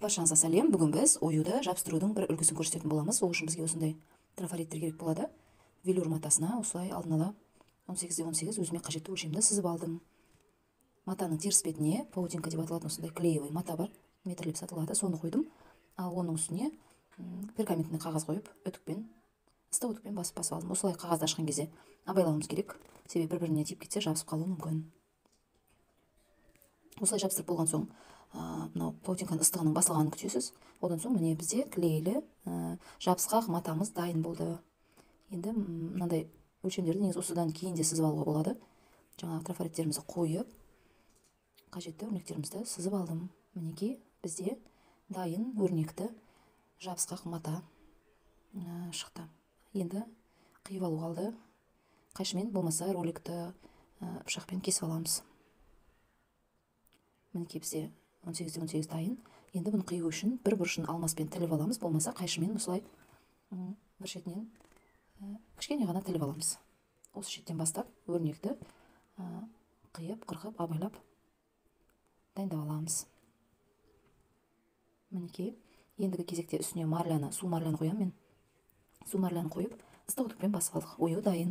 Баршаңызға сәлем. Бүгін біз оюды жабыстырудың бір үлгісін көрсететін боламыз. Ол үшін бізге осындай трафариттер керек болады. Велюр матасына осылай алдын ала 18-18 өзіме қажетті өлшемді сызып алдым. Матаның теріс бетіне паутинка деп аталатын осындай клеевый мата бар, метрлеп сатылады, соны қойдым. Ал оның үстіне пергаментный қағаз қойып, үтікпен, ыстық үтікпен басып алдым. Осылай қағазды ашқан кезде абайлауымыз керек, себебі бір-біріне тиіп кетсе жабысып қалуы мүмкін. Осылай жабыстырып болған соң, мынау паутинканың ыстығының басылғанын күтесіз. Одан соң міне бізде клейлі жабысқақ матамыз дайын болды. Енді мынандай өлшемдерді негізі осыдан кейін де сызып алуға болады. Жаңағы трафареттерімізді қойып, қажетті өрнектерімізді сызып алдым. Мінекей бізде дайын өрнекті жабысқақ мата шықты. Енді қиып алу қалды. Қайшымен болмаса роликті пышақпен кесіп аламыз. Мінекей бізде 18-18 дайын. Енді бұны қию үшін бір бұрышын алмаспен тіліп аламыз, болмаса қайшымен осылай бір шетінен кішкене ғана тіліп аламыз. Осы шеттен бастап өрнекті қиып, қырқып, абайлап дайындап аламыз. Мінекей ендігі кезекте үстіне марляны, су марляны қоямын мен. Су марляны қойып, ыстық үтікпен басып алдық. Ою дайын.